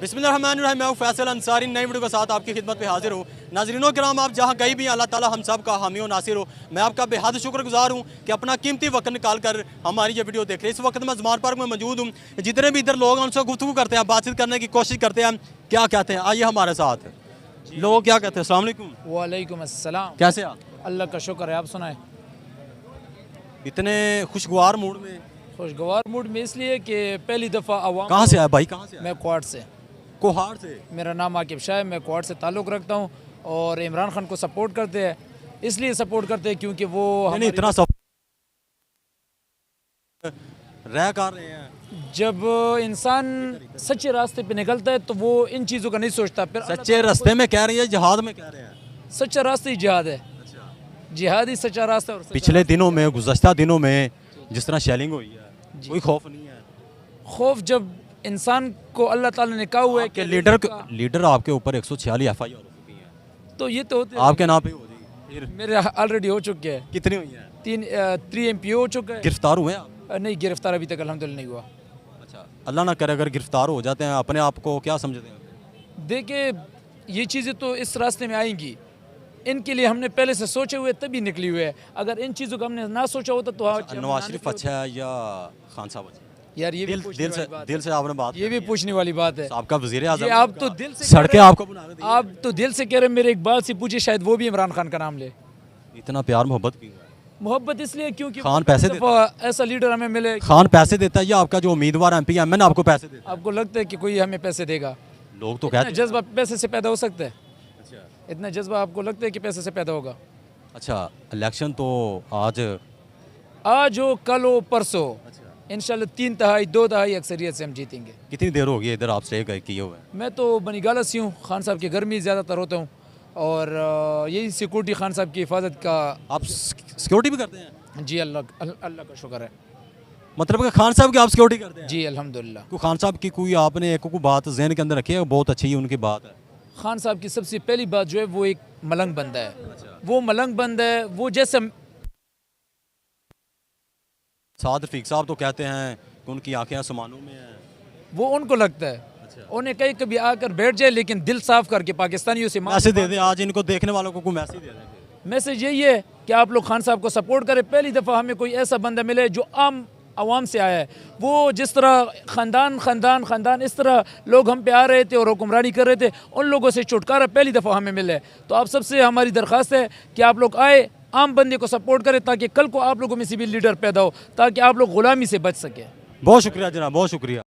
बिस्मिल्लाहिर्रहमानिर्रहीम। मैं फैसल अंसारी नई वीडियो के साथ आपकी खिदमत में हाजिर हूँ। नाज़रीनों किराम, आप जहाँ कहीं भी अल्लाह ताला हम सब का हामी और नासिर हो। मैं आपका बेहद शुक्रगुजार हूँ कि अपना कीमती वक्त निकाल कर हमारी ये वीडियो देख रहे हैं। इस वक्त मैं ज़मान पार्क में मौजूद हूँ। जितने भी इधर लोग हैं उनसे गुफ्तगू करते हैं, बातचीत करने की कोशिश करते हैं। क्या कहते हैं, आइए हमारे साथ। लोग क्या कहते हैं? अस्सलाम वालेकुम। वालेकुम अस्सलाम। कैसे आप? अल्लाह का शुक्र है, आप सुनाएं। इतने खुशगवार मूड में? खुशगवार मूड में इसलिए कि पहली दफ़ा आवाम। कहाँ से आए भाई, कहाँ से आए? मैं क्वाड से। कोहाड़ से? मेरा नाम आकिब शाह है। मैं क्वाड से ताल्लुक़ रखता हूँ और इमरान खान को सपोर्ट करते हैं। इसलिए सपोर्ट करते हैं क्योंकि वो नहीं, इतना सब रह कर रहे हैं। जब इंसान सच्चे रास्ते पे निकलता है तो वो इन चीज़ों का नहीं सोचता। फिर सच्चे रास्ते में कह रही है, जिहाद में कह रहे हैं? सच्चा रास्ता ही जिहाद है। जिहाद ही सच्चा रास्ता है। और पिछले दिनों में, गुज़श्ता दिनों में जिस तरह शेलिंग हुई है, कोई खौफ नहीं है? खौफ जब इंसान को अल्लाह ताला ने कहा हुआ है कि लीडर आपके ऊपर 146 FIR हो चुकी है, तो ये तो होते आपके नाम पे हो जाएगी। फिर मेरे ऑलरेडी हो चुके हैं। कितनी हुई है? 3 MPO हो चुका है। गिरफ्तार हुए आप? नहीं, गिरफ्तार अभी तक अल्हम्दुलिल्लाह नहीं हुआ। अच्छा, अल्लाह ना करे अगर गिरफ्तार हो जाते हैं, अपने आप को क्या समझते हैं? देखिए, ये चीज़ें तो इस रास्ते में आएंगी। इनके लिए हमने पहले से सोचे हुए तभी निकली हुए है। अगर इन चीज़ों का हमने ना सोचा होता तो आज नवाज शरीफ अच्छा है या खान साहब अच्छा है? यार ये भी दिल से आपने बात, ये भी पूछने वाली बात है। आपका वज़ीर आज़म, ये आप तो दिल से सड़कें आपको बना के दी। आप तो दिल से कह रहे हैं। मेरे इकबाल से पूछिए, शायद वो भी इमरान खान का नाम ले। इतना प्यार मोहब्बत क्यों है? मोहब्बत इसलिए क्योंकि खान पैसे ऐसा लीडर हमें मिले। खान पैसे देता है या आपका जो उम्मीदवार MP है, मैंने आपको पैसे देता आपको लगता है कि कोई हमें पैसे देगा? है? लोग तो कहते हैं। जज्बा पैसे से पैदा हो सकता है? अच्छा, इतना जज्बा आपको लगता है कि पैसे से पैदा होगा? अच्छा, इलेक्शन तो आज हो, कल हो, परसों, इंशाल्लाह 3 तिहाई 2 तिहाई अक्सरियत से हम जीतेंगे। कितनी देर होगी इधर आप स्टे किए हुए? मैं तो बनीगाला से हूँ। खान साहब के घर में ज़्यादातर होता हूँ और यही सिक्योरिटी खान साहब की हिफाजत का। आप सिक्योरिटी भी करते हैं? जी, अल्लाह का शुक्र है। मतलब कि खान साहब की आप सिक्योरिटी करते हैं? जी अल्हम्दुलिल्लाह। को खान साहब की कोई आपने एक को बात जहन के अंदर रखी है, बहुत अच्छी है उनकी बात है? खान साहब की सबसे पहली बात जो है वो एक मलंग बंदा है। वो मलंग बंदा है। वो जैसे साद रफीक साहब तो कहते हैं कि उनकी आंखें आसमानों में हैं। वो उनको लगता है। उन्हें कहीं कभी आकर बैठ जाए, लेकिन दिल साफ करके पाकिस्तानियों से मैसेज दे दें आज इनको देखने वालों को, मैसेज दे दें। मैसेज यही है कि आप लोग खान साहब को सपोर्ट करें। पहली दफ़ा हमें कोई ऐसा बंदा मिले जो आम आवाम से आया है। वो जिस तरह ख़ानदान इस तरह लोग हम पे आ रहे थे और हुक्मरानी कर रहे थे, उन लोगों से छुटकारा पहली दफ़ा हमें मिला है। तो आप सबसे हमारी दरख्वास्त है कि आप लोग आए, आम बंदे को सपोर्ट करें, ताकि कल को आप लोगों में से भी लीडर पैदा हो, ताकि आप लोग ग़ुलामी से बच सकें। बहुत शुक्रिया जनाब, बहुत शुक्रिया।